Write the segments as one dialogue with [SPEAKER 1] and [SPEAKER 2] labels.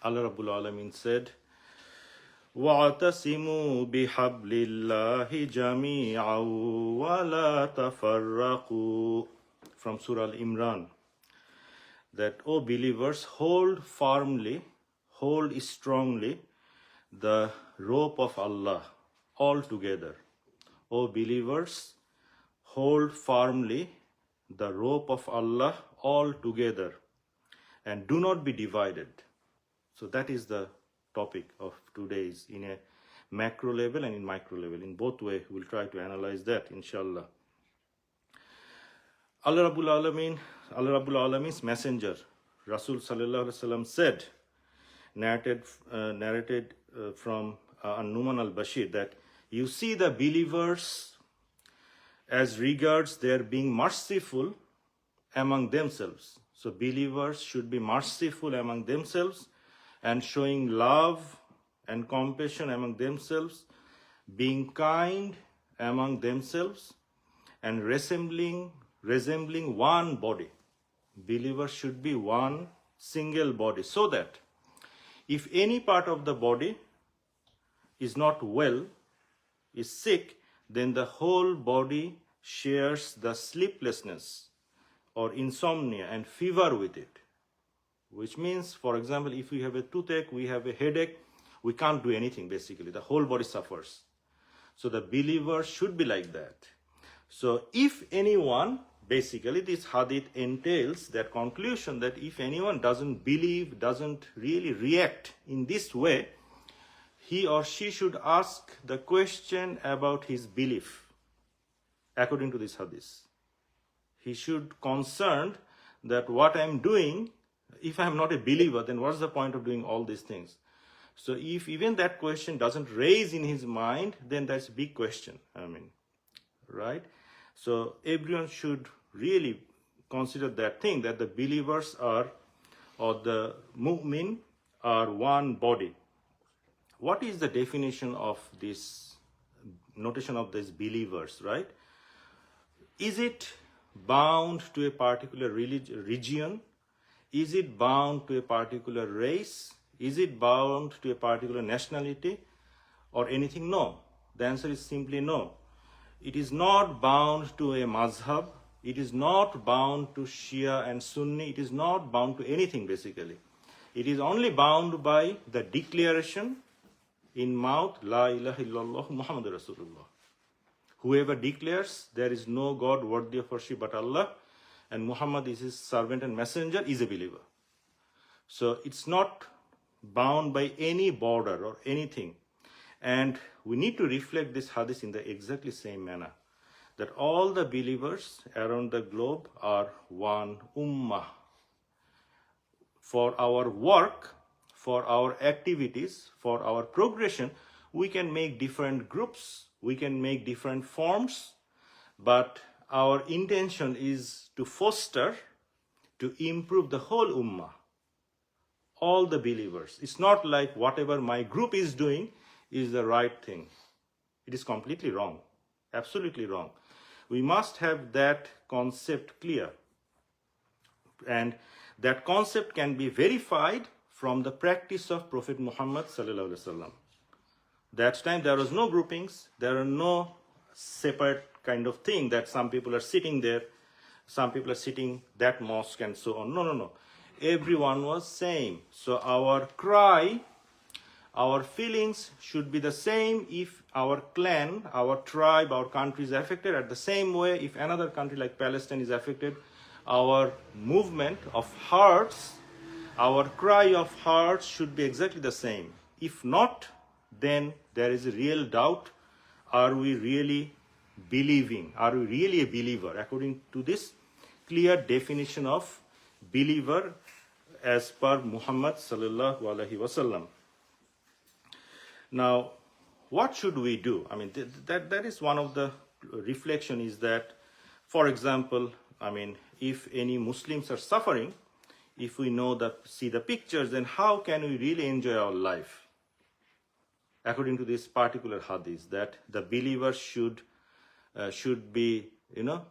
[SPEAKER 1] Allah Rabbul Alamin said, وَاعْتَصِمُوا بِحَبْلِ اللَّهِ جَمِيعًا وَلَا تَفَرَّقُوا, from Surah Al-Imran, that, O believers, hold strongly the rope of Allah all together. O believers, hold firmly the rope of Allah all together and do not be divided. So that is the topic of today's, in a macro level and in micro level. In both ways, we'll try to analyze that, inshallah. Allah Rabbul Alamin's messenger, Rasul Sallallahu Alaihi Wasallam said, narrated from An-Numan al-Bashir, that you see the believers as regards their being merciful among themselves. So believers should be merciful among themselves and showing love and compassion among themselves, being kind among themselves, and resembling one body. Believers should be one single body, so that if any part of the body is not well, is sick, then the whole body shares the sleeplessness or insomnia and fever with it. Which means, for example, if we have a toothache, we have a headache, we can't do anything basically. The whole body suffers. So the believer should be like that. So if anyone, basically this hadith entails that conclusion that if anyone doesn't believe, doesn't really react in this way, he or she should ask the question about his belief according to this hadith. He should concerned that what I'm doing, if I'm not a believer, then what's the point of doing all these things? So if even that question doesn't raise in his mind, then that's a big question, right? So everyone should really consider that thing, that the believers are, or the mu'min are one body. What is the definition of this notation of these believers, right? Is it bound to a particular region? Is it bound to a particular race? Is it bound to a particular nationality or anything? No. The answer is simply no. It is not bound to a mazhab. It is not bound to Shia and Sunni. It is not bound to anything basically. It is only bound by the declaration in mouth, La ilaha illallah Muhammadur Rasulullah. Whoever declares there is no God worthy of worship but Allah, and Muhammad is his servant and messenger, is a believer. So it's not bound by any border or anything. And we need to reflect this hadith in the exactly same manner, that all the believers around the globe are one ummah. For our work, for our activities, for our progression, we can make different groups, we can make different forms, but our intention is to foster, to improve the whole ummah, all the believers. It's not like whatever my group is doing is the right thing. It is completely wrong, absolutely wrong. We must have that concept clear. And that concept can be verified from the practice of Prophet Muhammad sallallahu alaihi wasallam. That time there was no groupings, there are no separate kind of thing that some people are sitting there, some people are sitting that mosque and so on. No. Everyone was same. So our cry, our feelings should be the same if our clan, our tribe, our country is affected. At the same way, if another country like Palestine is affected, our movement of hearts, our cry of hearts should be exactly the same. If not, then there is a real doubt. Are we really believing? Are we really a believer? According to this clear definition of believer as per Muhammad sallallahu alaihi wasallam. Now, what should we do? That is one of the reflection is that, for example, if any Muslims are suffering, if we see the pictures, then how can we really enjoy our life? According to this particular hadith, that the believer should be,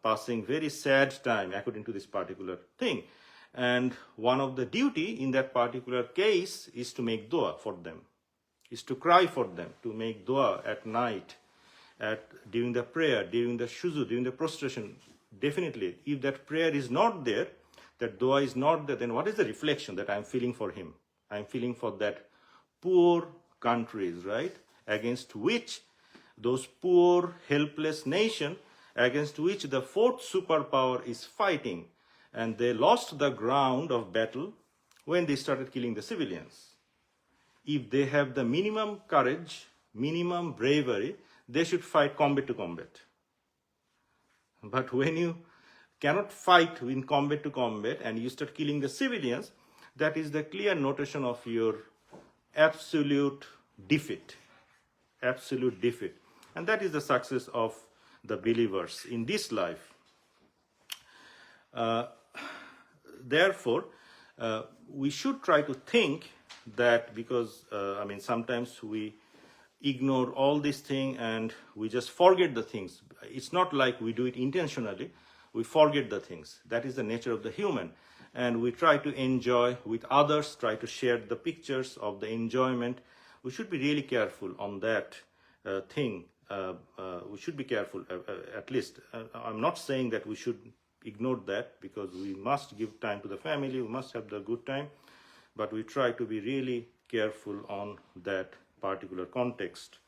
[SPEAKER 1] passing very sad time according to this particular thing. And one of the duty in that particular case is to make dua for them, is to cry for them, to make dua at night, during the prayer, during the shuzu, during the prostration. Definitely, if that prayer is not there, that dua is not there, then what is the reflection that I'm feeling for him? I'm feeling for that poor countries, right? Against which those poor, helpless nation, against which the fourth superpower is fighting. And they lost the ground of battle when they started killing the civilians. If they have the minimum courage, minimum bravery, they should fight combat to combat. But when you cannot fight in combat to combat and you start killing the civilians, that is the clear notation of your absolute defeat. Absolute defeat. And that is the success of the believers in this life. Therefore, we should try to think that, because sometimes we ignore all these things and we just forget the things. It's not like we do it intentionally. We forget the things. That is the nature of the human. And we try to enjoy with others, try to share the pictures of the enjoyment. We should be really careful on that thing. We should be careful, at least. I'm not saying that we should ignore that, because we must give time to the family, we must have the good time, but we try to be really careful on that particular context.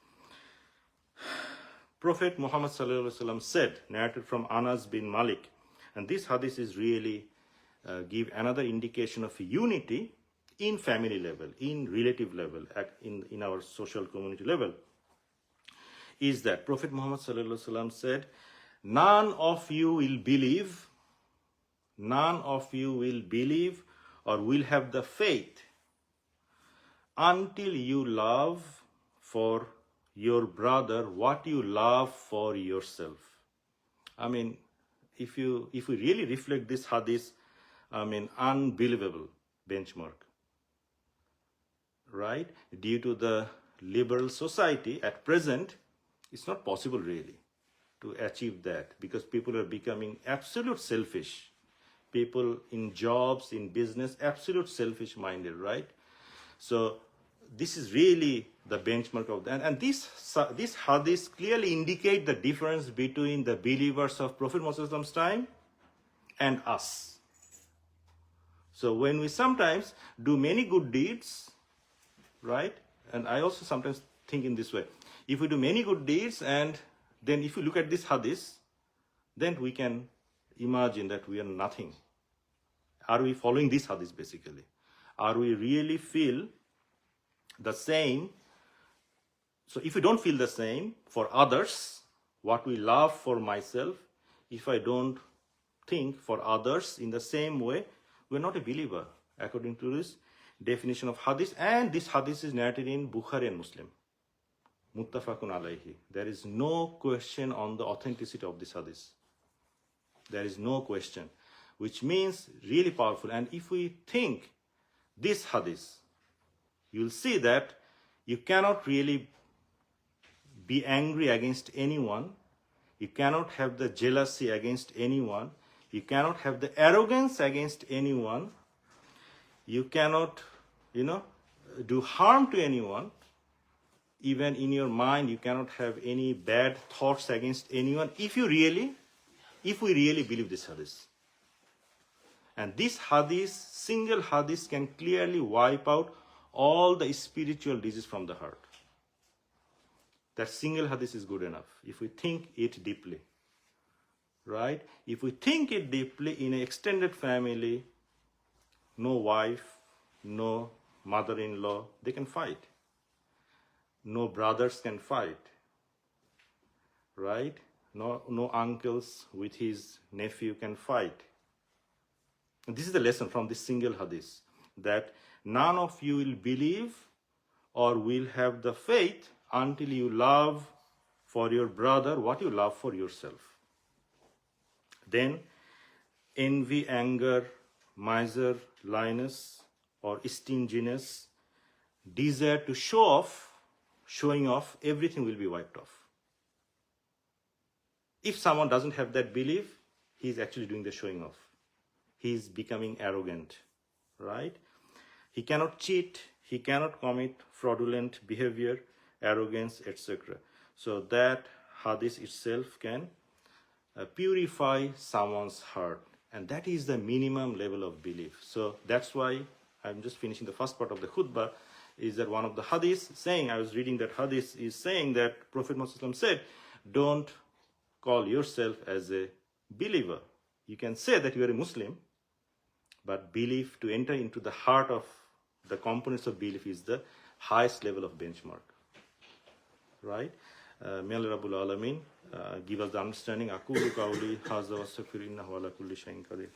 [SPEAKER 1] Prophet Muhammad sallallahu alaihi wasallam said, narrated from Anas bin Malik, and this hadith is really give another indication of unity in family level, in relative level, in our social community level, is that Prophet Muhammad sallallahu alaihi wasallam said, none of you will believe or will have the faith until you love for your brother what you love for yourself. If we really reflect this hadith, unbelievable benchmark, right? Due to the liberal society at present, it's not possible really to achieve that, because people are becoming absolute selfish. People in jobs, in business, absolute selfish minded, right? So this is really the benchmark of that. And this hadith clearly indicate the difference between the believers of Prophet Muhammad's time and us. So when we sometimes do many good deeds, right? And I also sometimes think in this way. If we do many good deeds, and then if you look at this hadith, then we can imagine that we are nothing. Are we following this hadith basically? Are we really feel the same? So if we don't feel the same for others, what we love for myself, if I don't think for others in the same way, we're not a believer, according to this definition of hadith. And this hadith is narrated in Bukhari and Muslim. Muttafaqun alayhi. There is no question on the authenticity of this hadith. There is no question, which means really powerful. And if we think this hadith, you'll see that you cannot really be angry against anyone. You cannot have the jealousy against anyone. You cannot have the arrogance against anyone. You cannot, do harm to anyone. Even in your mind, you cannot have any bad thoughts against anyone if we really believe this hadith. And this hadith, single hadith, can clearly wipe out all the spiritual disease from the heart. That single hadith is good enough if we think it deeply, right? If we think it deeply in an extended family, no wife, no mother-in-law, they can fight. No brothers can fight, right? No uncles with his nephew can fight. And this is the lesson from this single hadith, that none of you will believe or will have the faith until you love for your brother what you love for yourself. Then envy, anger, miserliness or stinginess, desire to showing off, everything will be wiped off. If someone doesn't have that belief, he is actually doing the showing off. he is becoming arrogant, right? He cannot cheat, he cannot commit fraudulent behavior, arrogance, etc. So that hadith itself can purify someone's heart, and that is the minimum level of belief. So that's why I'm just finishing the first part of the khutbah, is that one of the hadiths saying, I was reading that hadith, is saying that Prophet Muhammad said, don't call yourself as a believer. You can say that you are a Muslim, but belief, to enter into the heart of the components of belief, is the highest level of benchmark, right? May Allah Rabbul Alameen give us the understanding. Aqulu qawli hadha wa astaghfiru innahu ala kulli shay'in qadir.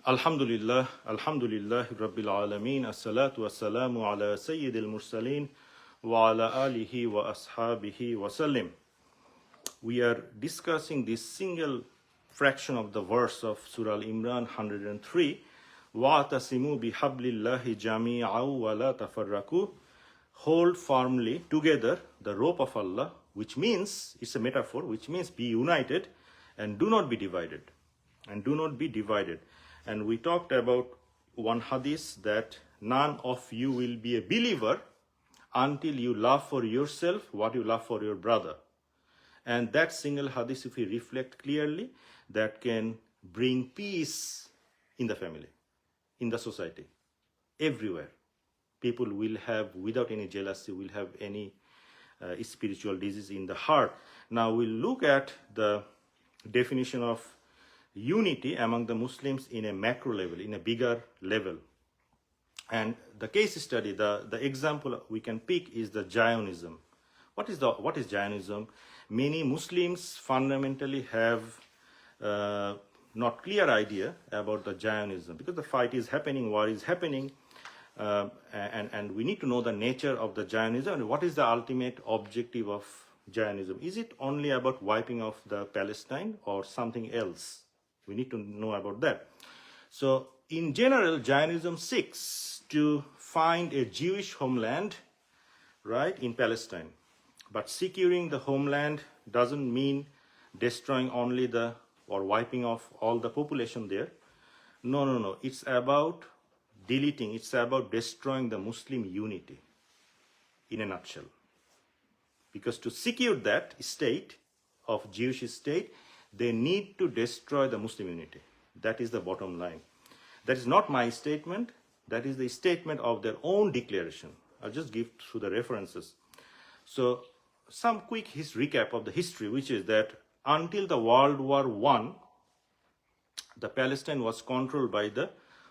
[SPEAKER 1] Alhamdulillah, Rabbil Alameen, as-salatu was-salamu ala Sayyidil Mursaleen, wa ala alihi wa ashabihi wa sallim. We are discussing this single fraction of the verse of Surah Al-Imran 103, وَاعْتَصِمُوا بِحَبْلِ اللَّهِ جَمِيعًا وَلَا تَفَرَّقُوا. Hold firmly together the rope of Allah, which means, it's a metaphor, which means be united and do not be divided. And do not be divided. And we talked about one hadith that none of you will be a believer until you love for yourself what you love for your brother. And that single hadith, if we reflect clearly, that can bring peace in the family, in the society, everywhere. People will have, without any jealousy, will have any spiritual disease in the heart. Now we'll look at the definition of unity among the Muslims in a macro level, in a bigger level. And the case study, the example we can pick is the Zionism. What is Zionism? Many Muslims fundamentally have not clear idea about the Zionism, because the fight is happening, war is happening, and we need to know the nature of the Zionism and what is the ultimate objective of Zionism. Is it only about wiping off the Palestine or something else? We need to know about that. So in general, Zionism seeks to find a Jewish homeland, right, in Palestine. But securing the homeland doesn't mean destroying only or wiping off all the population there. No. It's about deleting, it's about destroying the Muslim unity in a nutshell. Because to secure that state of Jewish state, they need to destroy the Muslim unity. That is the bottom line. That is not my statement. That is the statement of their own declaration. I'll just give through the references. So some quick recap of the history, which is that until the World War I, the Palestine was controlled by the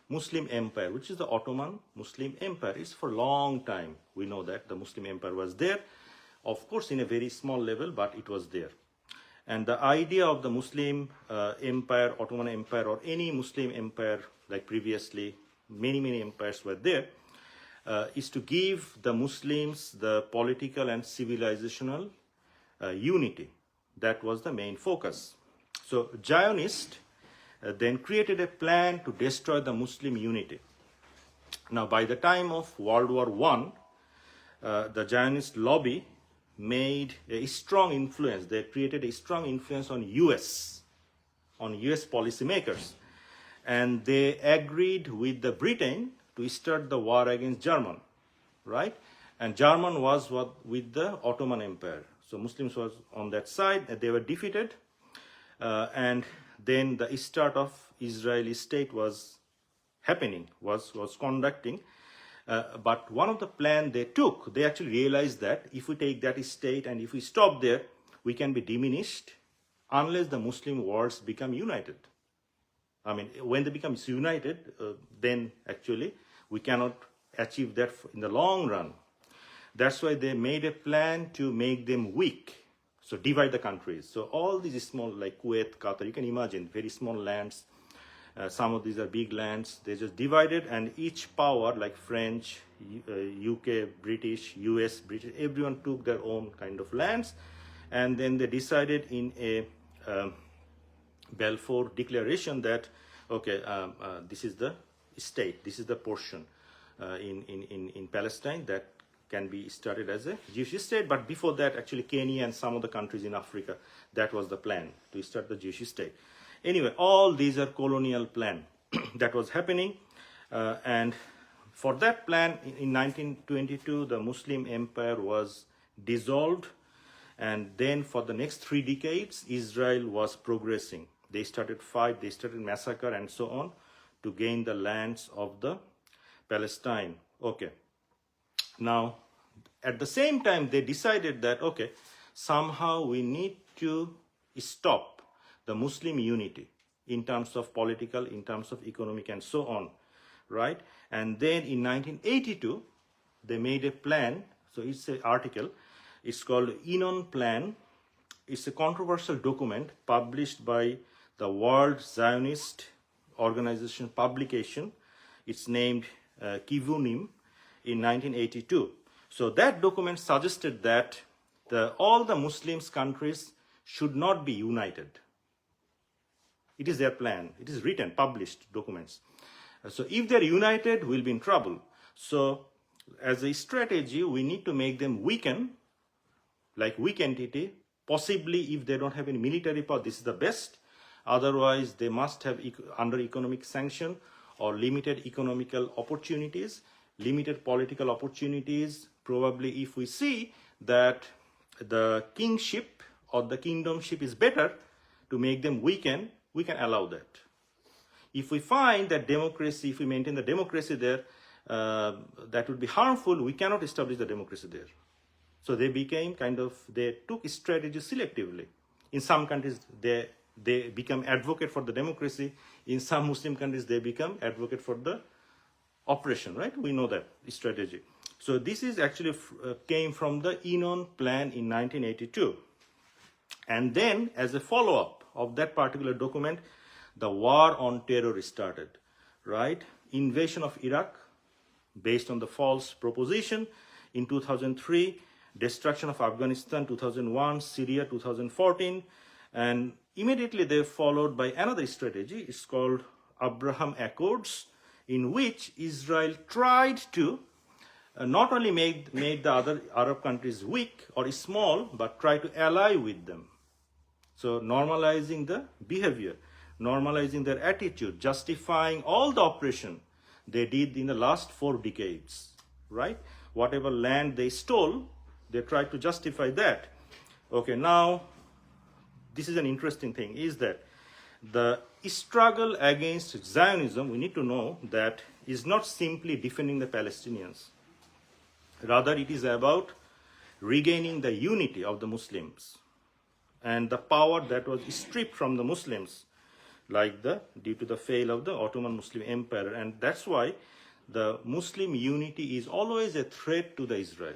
[SPEAKER 1] Muslim Empire, which is the Ottoman Muslim Empire. It's for a long time. We know that the Muslim Empire was there. Of course, in a very small level, but it was there. And the idea of the Muslim empire, Ottoman Empire, or any Muslim empire like previously, many empires were there, is to give the Muslims the political and civilizational unity. That was the main focus. So Zionists then created a plan to destroy the Muslim unity. Now, by the time of World War I, the Zionist lobby made a strong influence. They created a strong influence on US policymakers. And they agreed with the Britain to start the war against German, right? And German was with the Ottoman Empire. So Muslims was on that side, and they were defeated. And then the start of Israeli state was happening, was conducting. But one of the plans they took, they actually realized that if we take that state and if we stop there, we can be diminished unless the Muslim worlds become united. I mean, when they become united, then actually we cannot achieve that in the long run. That's why they made a plan to make them weak. So divide the countries. So all these small, like Kuwait, Qatar, you can imagine, very small lands. Some of these are big lands. They just divided, and each power, like French, UK, British, US, British, everyone took their own kind of lands. And then they decided in a Balfour Declaration that, okay, this is the state, this is the portion. in Palestine that can be started as a Jewish state. But before that, actually Kenya and some of the countries in Africa, that was the plan, to start the Jewish state. Anyway, all these are colonial plan that was happening. And for that plan, in 1922, the Muslim empire was dissolved. And then for the next 3 decades, Israel was progressing. They started fight, they started massacre and so on to gain the lands of the Palestine. Okay. Now, at the same time, they decided that, okay, somehow we need to stop the Muslim unity in terms of political, in terms of economic, and so on, right? And then in 1982, they made a plan. So it's an article. It's called Enon Plan. It's a controversial document published by the World Zionist Organization publication. It's named Kivunim in 1982. So that document suggested that all the Muslim countries should not be united. It is their plan. It is written, published documents. So if they're united, we'll be in trouble. So as a strategy, we need to make them weaken, like weak entity. Possibly if they don't have any military power, this is the best. Otherwise, they must have under economic sanction or limited economical opportunities, limited political opportunities. Probably if we see that the kingship or the kingdomship is better to make them weaken, we can allow that. If we find that democracy, if we maintain the democracy there, that would be harmful, we cannot establish the democracy there. So they became they took strategy selectively. In some countries, they become advocate for the democracy. In some Muslim countries, they become advocate for the oppression, right? We know that strategy. So this is actually came from the Enon Plan in 1982. And then as a follow-up of that particular document, the war on terror started, right? Invasion of Iraq based on the false proposition in 2003, destruction of Afghanistan 2001, Syria 2014, and immediately they followed by another strategy. It's called Abraham Accords, in which Israel tried to not only made the other Arab countries weak or small, but try to ally with them. So normalizing the behavior, normalizing their attitude, justifying all the oppression they did in the last 4 decades, right? Whatever land they stole, they tried to justify that. Okay, now, this is an interesting thing, is that the struggle against Zionism, we need to know that is not simply defending the Palestinians. Rather, it is about regaining the unity of the Muslims and the power that was stripped from the Muslims, due to the fail of the Ottoman Muslim Empire. And that's why the Muslim unity is always a threat to the Israel.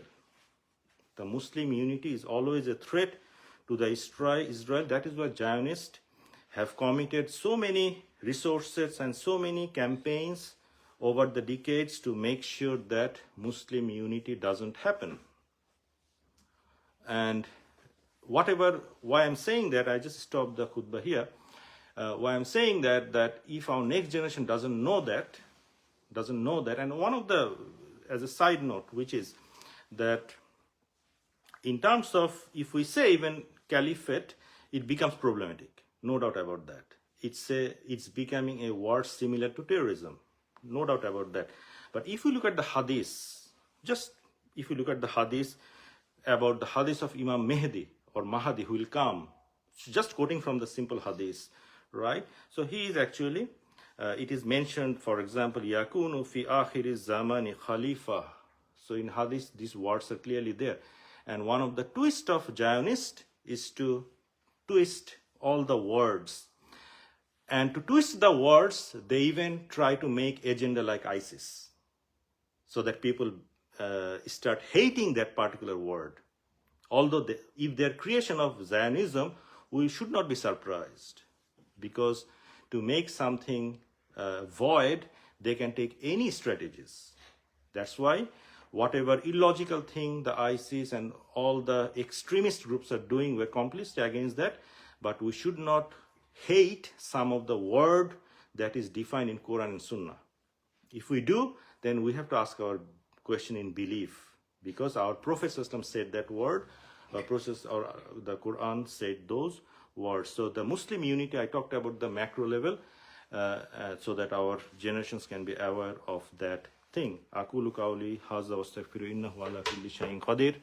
[SPEAKER 1] The Muslim unity is always a threat to the Israel. That is why Zionists have committed so many resources and so many campaigns over the decades to make sure that Muslim unity doesn't happen. And why I'm saying that, I just stopped the khutbah here. Why I'm saying that if our next generation doesn't know that, and one of the, as a side note, which is that in terms of, if we say even caliphate, it becomes problematic. No doubt about that. It's becoming a word similar to terrorism. No doubt about that. But if you look at the hadith, if you look at the hadith about the hadith of Imam Mahdi or Mahdi who will come, just quoting from the simple hadith, right? So he is actually, it is mentioned, for example, yakunu fi akhiri zamani khalifa. So in hadith, these words are clearly there. And one of the twists of Zionist is to twist all the words. And to twist the words, they even try to make agenda like ISIS, so that people start hating that particular word. Although if they're creation of Zionism, we should not be surprised, because to make something void, they can take any strategies. That's why whatever illogical thing the ISIS and all the extremist groups are doing, we're completely against that. But we should not hate some of the word that is defined in Quran and Sunnah. If we do, then we have to ask our question in belief, because our Prophet ﷺ said that word, the Quran said those words. So the Muslim unity, I talked about the macro level, so that our generations can be aware of that thing. Aqulu qawli hadha wastaghfiru innahu ala kulli shay'in qadir.